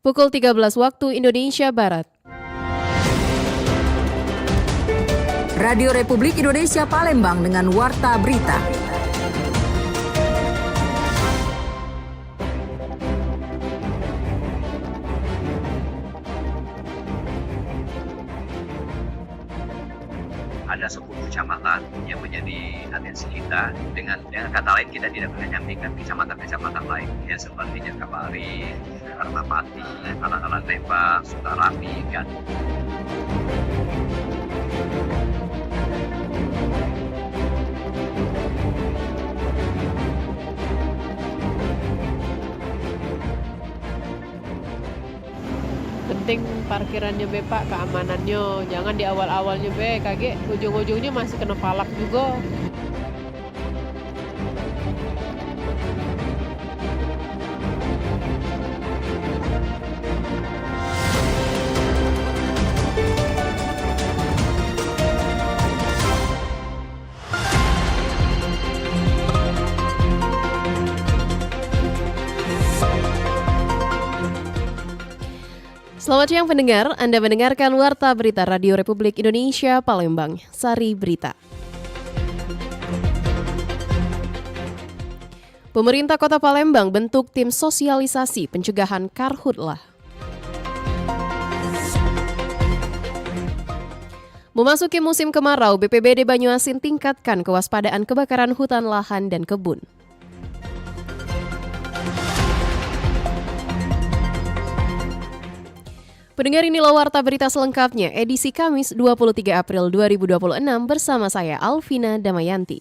Pukul 13 waktu Indonesia Barat. Radio Republik Indonesia Palembang dengan Warta Berita. Ada 10 kecamatan yang menjadi atensi kita. Dengan kata lain, kita tidak menyampingkan kecamatan-kecamatan lain ya, seperti Jakabari, Karnapati, Alang-Alang Lembang, Sutarami, Gandul. Penting parkirannya be Pak, keamanannya. Jangan di awal-awalnya be, kaget ujung-ujungnya masih kena palak juga. Selamat siang pendengar, Anda mendengarkan Warta Berita Radio Republik Indonesia Palembang, Sari Berita. Pemerintah Kota Palembang bentuk tim sosialisasi pencegahan karhutlah. Memasuki musim kemarau, BPBD Banyuasin tingkatkan kewaspadaan kebakaran hutan lahan dan kebun. Pendengar, inilah Warta Berita selengkapnya, edisi Kamis 23 April 2026 bersama saya Alvina Damayanti.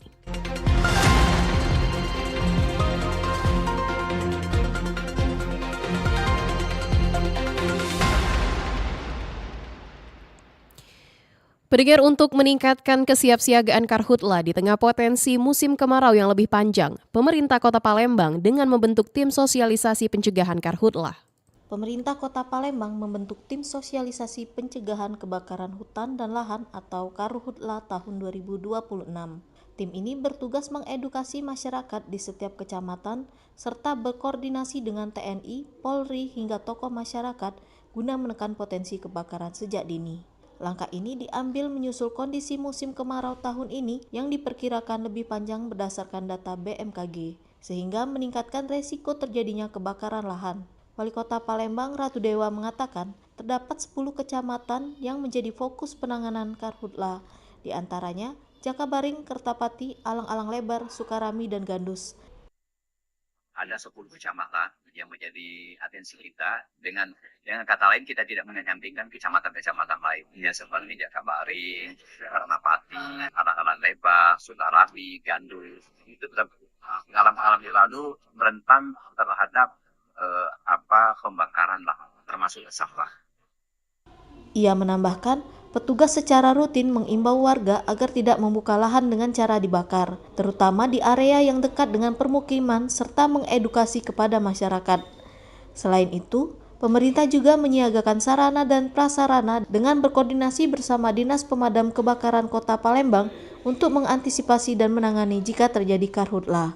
Pendengar, untuk meningkatkan kesiapsiagaan karhutla di tengah potensi musim kemarau yang lebih panjang, pemerintah Kota Palembang dengan membentuk tim sosialisasi pencegahan karhutla. Pemerintah Kota Palembang membentuk tim sosialisasi pencegahan kebakaran hutan dan lahan atau Karhutla tahun 2026. Tim ini bertugas mengedukasi masyarakat di setiap kecamatan serta berkoordinasi dengan TNI, Polri hingga tokoh masyarakat guna menekan potensi kebakaran sejak dini. Langkah ini diambil menyusul kondisi musim kemarau tahun ini yang diperkirakan lebih panjang berdasarkan data BMKG, sehingga meningkatkan resiko terjadinya kebakaran lahan. Wali Kota Palembang Ratu Dewa mengatakan terdapat 10 kecamatan yang menjadi fokus penanganan karhutla, di antaranya Jakabaring, Kertapati, Alang-Alang Lebar, Sukarami, dan Gandus. Ada 10 kecamatan yang menjadi atensi kita. Dengan kata lain, kita tidak menyampingkan kecamatan-kecamatan lain ya, seperti Jakabari, Karnapati, Alang-Alang Lebar, Sutarami, Gandul. Itu pengalaman lalu rentan terhadap pembakaran lah, termasuk sampah. Ia menambahkan, petugas secara rutin mengimbau warga agar tidak membuka lahan dengan cara dibakar, terutama di area yang dekat dengan permukiman serta mengedukasi kepada masyarakat. Selain itu, pemerintah juga menyiagakan sarana dan prasarana dengan berkoordinasi bersama Dinas Pemadam Kebakaran Kota Palembang untuk mengantisipasi dan menangani jika terjadi karhutla.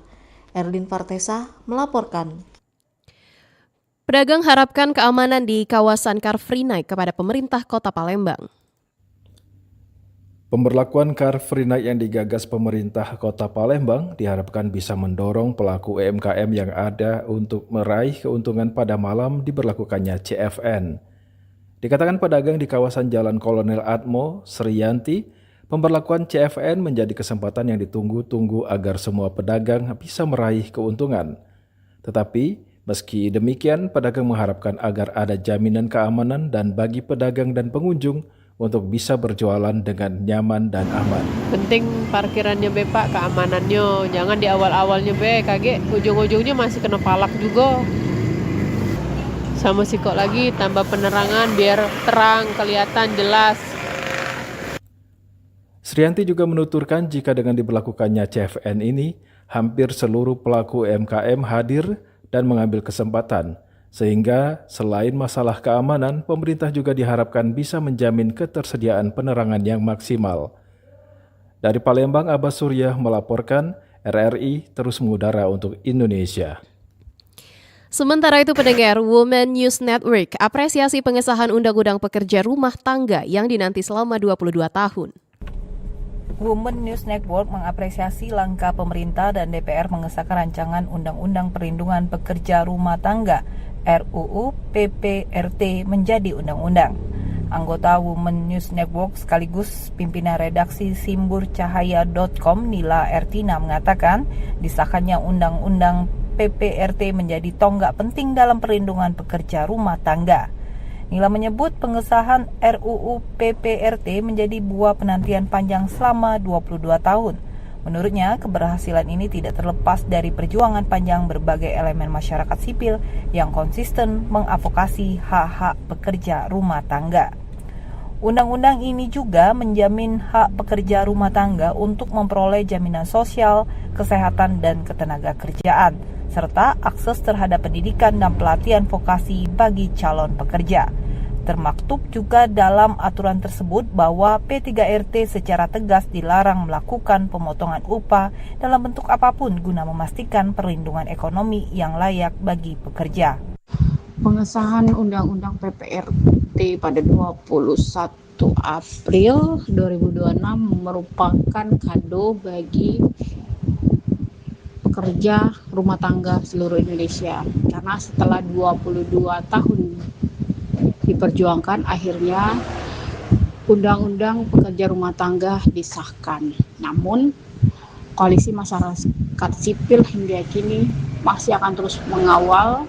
Erlin Fartesa melaporkan. Pedagang harapkan keamanan di kawasan Car Free Night kepada pemerintah Kota Palembang. Pemberlakuan Car Free Night yang digagas pemerintah Kota Palembang diharapkan bisa mendorong pelaku UMKM yang ada untuk meraih keuntungan pada malam diberlakukannya CFN. Dikatakan pedagang di kawasan Jalan Kolonel Atmo, Sriyanti, pemberlakuan CFN menjadi kesempatan yang ditunggu-tunggu agar semua pedagang bisa meraih keuntungan. Tetapi meski demikian, pedagang mengharapkan agar ada jaminan keamanan dan bagi pedagang dan pengunjung untuk bisa berjualan dengan nyaman dan aman. Penting parkirannya be Pak, keamanannya. Jangan di awal-awalnya be, kaget ujung-ujungnya masih kena palak juga. Sama sikok lagi, tambah penerangan biar terang, kelihatan, jelas. Sriyanti juga menuturkan jika dengan diberlakukannya CFN ini, hampir seluruh pelaku UMKM hadir dan mengambil kesempatan, sehingga selain masalah keamanan, pemerintah juga diharapkan bisa menjamin ketersediaan penerangan yang maksimal. Dari Palembang, Abbas Surya melaporkan, RRI terus mengudara untuk Indonesia. Sementara itu pendengar, Women News Network apresiasi pengesahan Undang-Undang Pekerja Rumah Tangga yang dinanti selama 22 tahun. Women News Network mengapresiasi langkah pemerintah dan DPR mengesahkan rancangan Undang-Undang Perlindungan Pekerja Rumah Tangga RUU PPRT menjadi undang-undang. Anggota Women News Network sekaligus pimpinan redaksi simburcahaya.com Nila Ertina mengatakan disahkannya Undang-Undang PPRT menjadi tonggak penting dalam perlindungan pekerja rumah tangga. Nila menyebut pengesahan RUU PPRT menjadi buah penantian panjang selama 22 tahun. Menurutnya, keberhasilan ini tidak terlepas dari perjuangan panjang berbagai elemen masyarakat sipil yang konsisten mengadvokasi hak-hak pekerja rumah tangga. Undang-undang ini juga menjamin hak pekerja rumah tangga untuk memperoleh jaminan sosial, kesehatan, dan ketenaga kerjaan, serta akses terhadap pendidikan dan pelatihan vokasi bagi calon pekerja. Termaktub juga dalam aturan tersebut bahwa P3RT secara tegas dilarang melakukan pemotongan upah dalam bentuk apapun guna memastikan perlindungan ekonomi yang layak bagi pekerja. Pengesahan Undang-Undang PPRT pada 21 April 2026 merupakan kado bagi pekerja rumah tangga seluruh Indonesia. Karena setelah 22 tahun diperjuangkan, akhirnya Undang-Undang Pekerja Rumah Tangga disahkan. Namun, koalisi masyarakat sipil hingga kini masih akan terus mengawal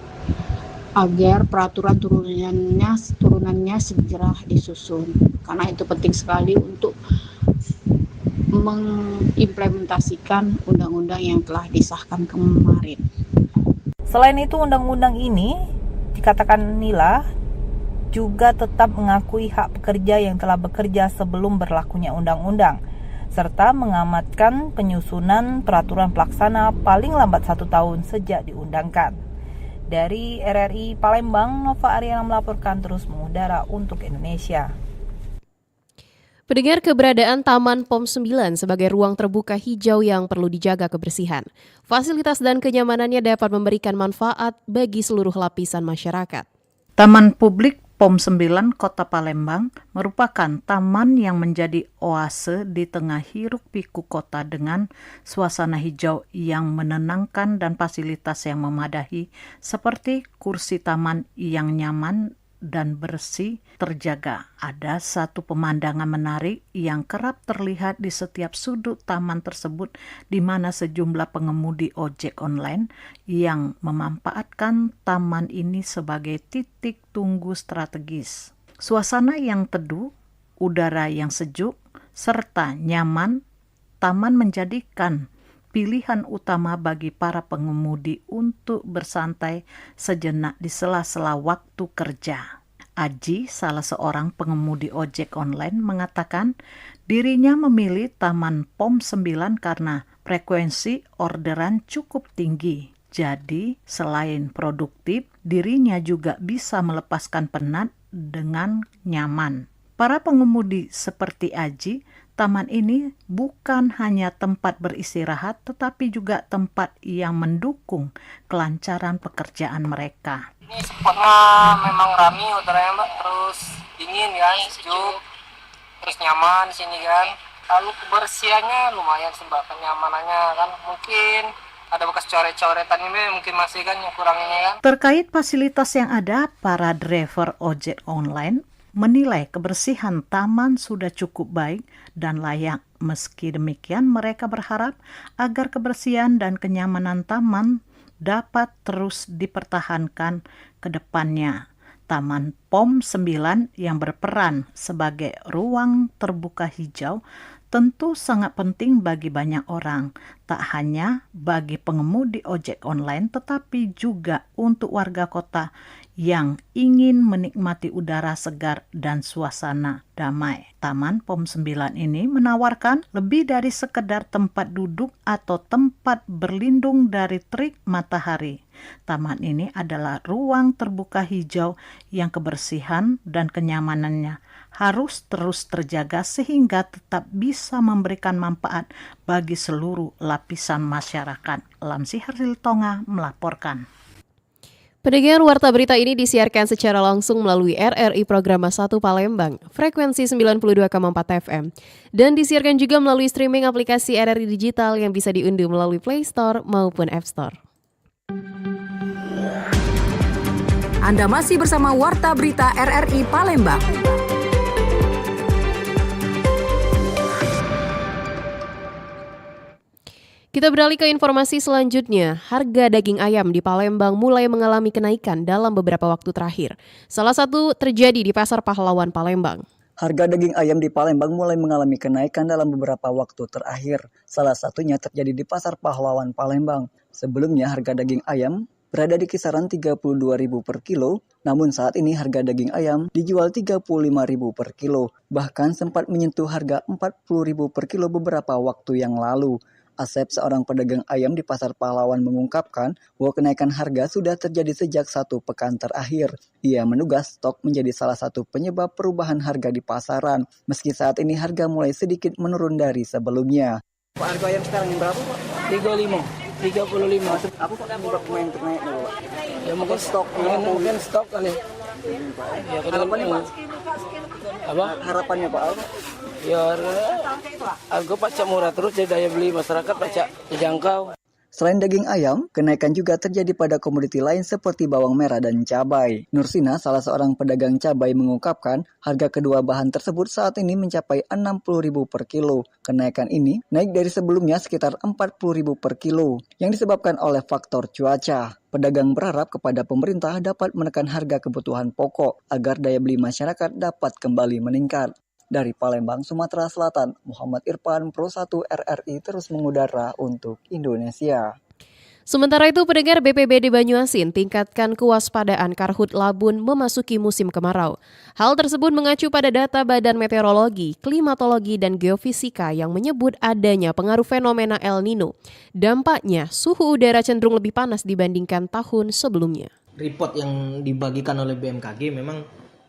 agar peraturan turunannya segera disusun. Karena itu penting sekali untuk mengimplementasikan undang-undang yang telah disahkan kemarin. Selain itu, undang-undang ini dikatakan Nila juga tetap mengakui hak pekerja yang telah bekerja sebelum berlakunya undang-undang, serta mengamatkan penyusunan peraturan pelaksana paling lambat 1 tahun sejak diundangkan. Dari RRI Palembang, Nova Ariana melaporkan terus mengudara untuk Indonesia. Pendengar, keberadaan Taman POM 9 sebagai ruang terbuka hijau yang perlu dijaga kebersihan. Fasilitas dan kenyamanannya dapat memberikan manfaat bagi seluruh lapisan masyarakat. Taman Publik POM 9 Kota Palembang merupakan taman yang menjadi oase di tengah hiruk-pikuk kota dengan suasana hijau yang menenangkan dan fasilitas yang memadai seperti kursi taman yang nyaman dan bersih terjaga. Ada satu pemandangan menarik yang kerap terlihat di setiap sudut taman tersebut, di mana sejumlah pengemudi ojek online yang memanfaatkan taman ini sebagai titik tunggu strategis. Suasana yang teduh, udara yang sejuk, serta nyaman, taman menjadikan pilihan utama bagi para pengemudi untuk bersantai sejenak di sela-sela waktu kerja. Aji, salah seorang pengemudi ojek online, mengatakan dirinya memilih Taman POM 9 karena frekuensi orderan cukup tinggi. Jadi, selain produktif, dirinya juga bisa melepaskan penat dengan nyaman. Para pengemudi seperti Aji, taman ini bukan hanya tempat beristirahat, tetapi juga tempat yang mendukung kelancaran pekerjaan mereka. Ini spotnya memang rame udaranya Mbak, terus dingin kan, sejuk, terus nyaman di sini kan. Lalu kebersihannya lumayan sih Mbak, kenyamanannya kan mungkin ada bekas coret-coretan ini mungkin masih kan yang kurang ini kan. Terkait fasilitas yang ada, para driver ojek online menilai kebersihan taman sudah cukup baik dan layak. Meski demikian, mereka berharap agar kebersihan dan kenyamanan taman dapat terus dipertahankan ke depannya. Taman POM 9 yang berperan sebagai ruang terbuka hijau tentu sangat penting bagi banyak orang, tak hanya bagi pengemudi ojek online tetapi juga untuk warga kota yang ingin menikmati udara segar dan suasana damai. Taman POM 9 ini menawarkan lebih dari sekedar tempat duduk atau tempat berlindung dari terik matahari. Taman ini adalah ruang terbuka hijau yang kebersihan dan kenyamanannya harus terus terjaga sehingga tetap bisa memberikan manfaat bagi seluruh lapisan masyarakat. Lamsi Harsil Tonga melaporkan. Pendengar, warta berita ini disiarkan secara langsung melalui RRI Programa 1 Palembang, frekuensi 92,4 FM, dan disiarkan juga melalui streaming aplikasi RRI Digital yang bisa diunduh melalui Play Store maupun App Store. Anda masih bersama Warta Berita RRI Palembang. Kita beralih ke informasi selanjutnya. Harga daging ayam di Palembang mulai mengalami kenaikan dalam beberapa waktu terakhir. Salah satu terjadi di Pasar Pahlawan Palembang. Harga daging ayam di Palembang mulai mengalami kenaikan dalam beberapa waktu terakhir. Salah satunya terjadi di Pasar Pahlawan Palembang. Sebelumnya harga daging ayam berada di kisaran Rp32.000 per kilo, namun saat ini harga daging ayam dijual Rp35.000 per kilo. Bahkan sempat menyentuh harga Rp40.000 per kilo beberapa waktu yang lalu. Asep, seorang pedagang ayam di Pasar Pahlawan, mengungkapkan bahwa kenaikan harga sudah terjadi sejak 1 pekan terakhir. Ia menduga stok menjadi salah satu penyebab perubahan harga di pasaran, meski saat ini harga mulai sedikit menurun dari sebelumnya. Pak, harga ayam sekarang yang berapa, Pak? 35. Apa Pak penyebab naiknya, Pak? Ya mungkin stok kali. Ya, Harapannya, Pak? Apa? Harapannya, Pak, apa? Ya harga pacak murah terus, jadi daya beli masyarakat pacak terjangkau. Selain daging ayam, kenaikan juga terjadi pada komoditi lain seperti bawang merah dan cabai. Nursina, salah seorang pedagang cabai, mengungkapkan harga kedua bahan tersebut saat ini mencapai Rp60.000 per kilo. Kenaikan ini naik dari sebelumnya sekitar Rp40.000 per kilo, yang disebabkan oleh faktor cuaca. Pedagang berharap kepada pemerintah dapat menekan harga kebutuhan pokok agar daya beli masyarakat dapat kembali meningkat. Dari Palembang, Sumatera Selatan, Muhammad Irfan, Pro 1 RRI terus mengudara untuk Indonesia. Sementara itu, pendengar, BPBD Banyuasin tingkatkan kewaspadaan karhutla Labun memasuki musim kemarau. Hal tersebut mengacu pada data Badan Meteorologi, Klimatologi, dan Geofisika yang menyebut adanya pengaruh fenomena El Nino. Dampaknya, suhu udara cenderung lebih panas dibandingkan tahun sebelumnya. Report yang dibagikan oleh BMKG memang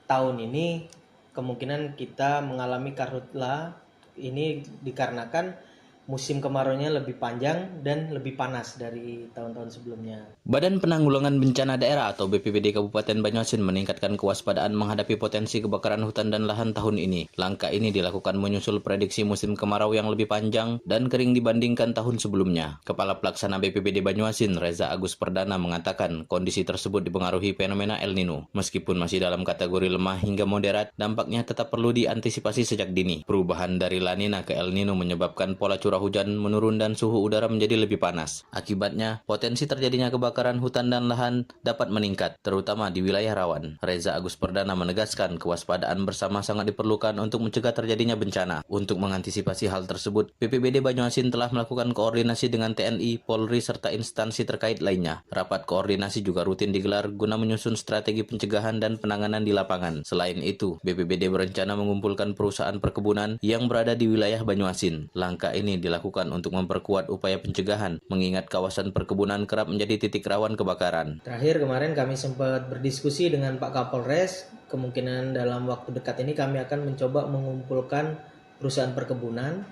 tahun ini kemungkinan kita mengalami karhutla ini dikarenakan musim kemaraunya lebih panjang dan lebih panas dari tahun-tahun sebelumnya. Badan Penanggulangan Bencana Daerah atau BPBD Kabupaten Banyuasin meningkatkan kewaspadaan menghadapi potensi kebakaran hutan dan lahan tahun ini. Langkah ini dilakukan menyusul prediksi musim kemarau yang lebih panjang dan kering dibandingkan tahun sebelumnya. Kepala Pelaksana BPBD Banyuasin, Reza Agus Perdana, mengatakan kondisi tersebut dipengaruhi fenomena El Nino. Meskipun masih dalam kategori lemah hingga moderat, dampaknya tetap perlu diantisipasi sejak dini. Perubahan dari La Nina ke El Nino menyebabkan pola curah hujan menurun dan suhu udara menjadi lebih panas. Akibatnya, potensi terjadinya kebakaran hutan dan lahan dapat meningkat, terutama di wilayah rawan. Reza Agus Perdana menegaskan kewaspadaan bersama sangat diperlukan untuk mencegah terjadinya bencana. Untuk mengantisipasi hal tersebut, BPBD Banyuasin telah melakukan koordinasi dengan TNI, Polri, serta instansi terkait lainnya. Rapat koordinasi juga rutin digelar guna menyusun strategi pencegahan dan penanganan di lapangan. Selain itu, BPBD berencana mengumpulkan perusahaan perkebunan yang berada di wilayah Banyuasin. Langkah ini dilakukan untuk memperkuat upaya pencegahan, mengingat kawasan perkebunan kerap menjadi titik rawan kebakaran. Terakhir kemarin kami sempat berdiskusi dengan Pak Kapolres, kemungkinan dalam waktu dekat ini kami akan mencoba mengumpulkan perusahaan perkebunan,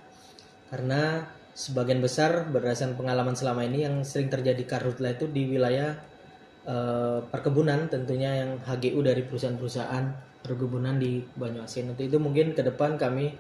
karena sebagian besar berdasarkan pengalaman selama ini yang sering terjadi karhutla itu di wilayah perkebunan, tentunya yang HGU dari perusahaan-perusahaan perkebunan di Banyuasin. Untuk itu mungkin ke depan kami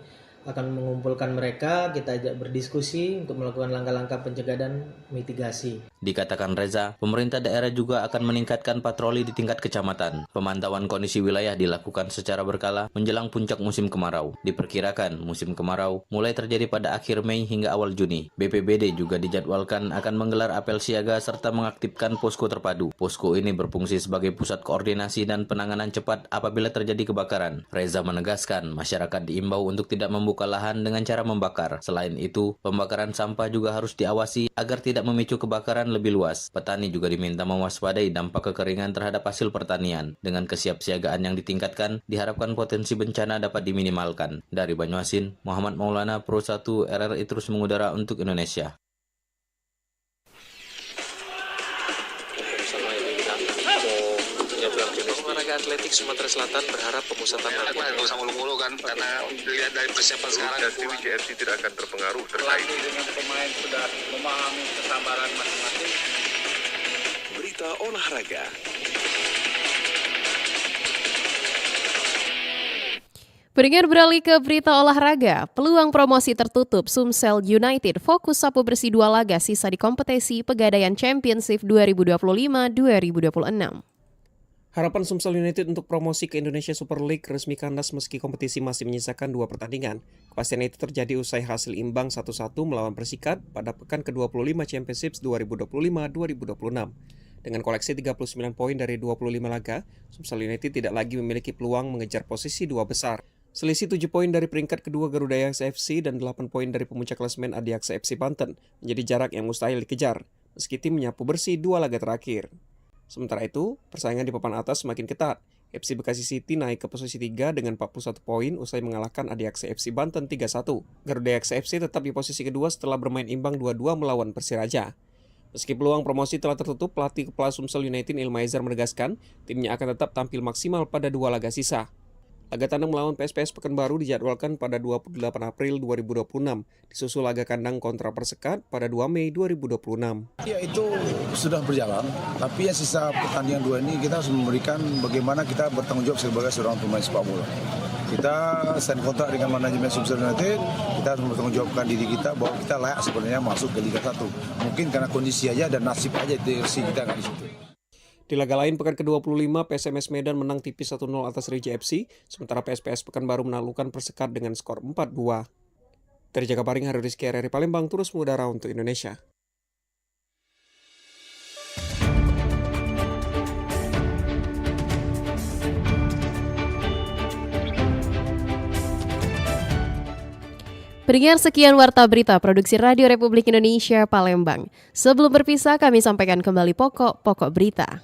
akan mengumpulkan mereka, kita ajak berdiskusi untuk melakukan langkah-langkah pencegahan dan mitigasi. Dikatakan Reza, pemerintah daerah juga akan meningkatkan patroli di tingkat kecamatan. Pemantauan kondisi wilayah dilakukan secara berkala menjelang puncak musim kemarau. Diperkirakan musim kemarau mulai terjadi pada akhir Mei hingga awal Juni. BPBD juga dijadwalkan akan menggelar apel siaga serta mengaktifkan posko terpadu. Posko ini berfungsi sebagai pusat koordinasi dan penanganan cepat apabila terjadi kebakaran. Reza menegaskan masyarakat diimbau untuk tidak membuka lahan dengan cara membakar. Selain itu, pembakaran sampah juga harus diawasi agar tidak memicu kebakaran lebih luas. Petani juga diminta mewaspadai dampak kekeringan terhadap hasil pertanian. Dengan kesiapsiagaan yang ditingkatkan, diharapkan potensi bencana dapat diminimalkan. Dari Banyuasin, Muhammad Maulana, Pro 1 RRI terus mengudara untuk Indonesia. Olahraga atletik Sumatera Selatan berharap pemusatan latihan nggak usah mulu-mulu kan, karena dilihat dari persiapan sekarang JRC tidak akan terpengaruh terkait dengan pemain sudah memahami kesabaran masing-masing. Berita olahraga. Pendengar, beralih ke berita olahraga, peluang promosi tertutup. Sumsel United fokus sapu bersih 2 laga sisa di kompetisi Pegadaian Championship 2025-2026. Harapan Sumsel United untuk promosi ke Indonesia Super League resmi kandas meski kompetisi masih menyisakan 2 pertandingan. Kepastian itu terjadi usai hasil imbang 1-1 melawan Persikat pada pekan ke-25 Championships 2025-2026. Dengan koleksi 39 poin dari 25 laga, Sumsel United tidak lagi memiliki peluang mengejar posisi 2 besar. Selisih 7 poin dari peringkat kedua Garuda Yaksa FC dan 8 poin dari pemuncak klasemen Adiaksa FC Banten menjadi jarak yang mustahil dikejar, meski tim menyapu bersih 2 laga terakhir. Sementara itu, persaingan di papan atas semakin ketat. FC Bekasi City naik ke posisi 3 dengan 41 poin usai mengalahkan Adiaksa FC Banten 3-1. Garuda Yaksa FC tetap di posisi kedua setelah bermain imbang 2-2 melawan Persiraja. Meski peluang promosi telah tertutup, pelatih kepala Sumsel United Ilmaizar menegaskan timnya akan tetap tampil maksimal pada 2 laga sisa. Laga tandang melawan PSPS Pekanbaru dijadwalkan pada 28 April 2026, disusul laga kandang kontra Persekat pada 2 Mei 2026. Ya, itu sudah berjalan, tapi ya sisa pertandingan 2 ini kita harus memberikan bagaimana kita bertanggung jawab sebagai seorang pemain sepak bola. Kita sign kontrak dengan manajemen Sumsel United, kita harus bertanggung jawabkan diri kita bahwa kita layak sebenarnya masuk ke Liga 1. Mungkin karena kondisi aja dan nasib aja TRC kita nggak di situ. Di laga lain pekan ke-25, PSMS Medan menang tipis 1-0 atas Rija FC, sementara PSPS Pekanbaru menaklukkan Persekat dengan skor 4-2. Dari Jakabaring, Hari Rizky, RRI Palembang, terus mengudara untuk Indonesia. Pendengar, sekian Warta Berita Produksi Radio Republik Indonesia Palembang. Sebelum berpisah, kami sampaikan kembali pokok-pokok berita.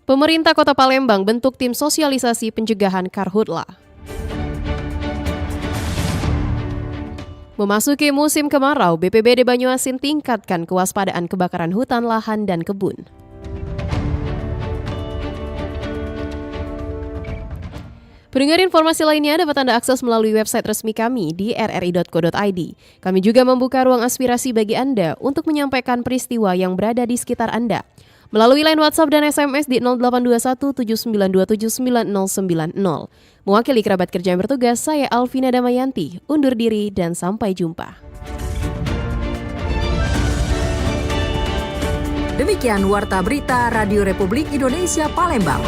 Pemerintah Kota Palembang bentuk tim sosialisasi pencegahan karhutla. Memasuki musim kemarau, BPBD Banyuasin tingkatkan kewaspadaan kebakaran hutan, lahan, dan kebun. Pendengar, informasi lainnya dapat Anda akses melalui website resmi kami di rri.co.id. Kami juga membuka ruang aspirasi bagi Anda untuk menyampaikan peristiwa yang berada di sekitar Anda. Melalui line WhatsApp dan SMS di 082179279090. Mewakili kerabat kerja yang bertugas, saya Alvina Damayanti. Undur diri dan sampai jumpa. Demikian Warta Berita Radio Republik Indonesia Palembang.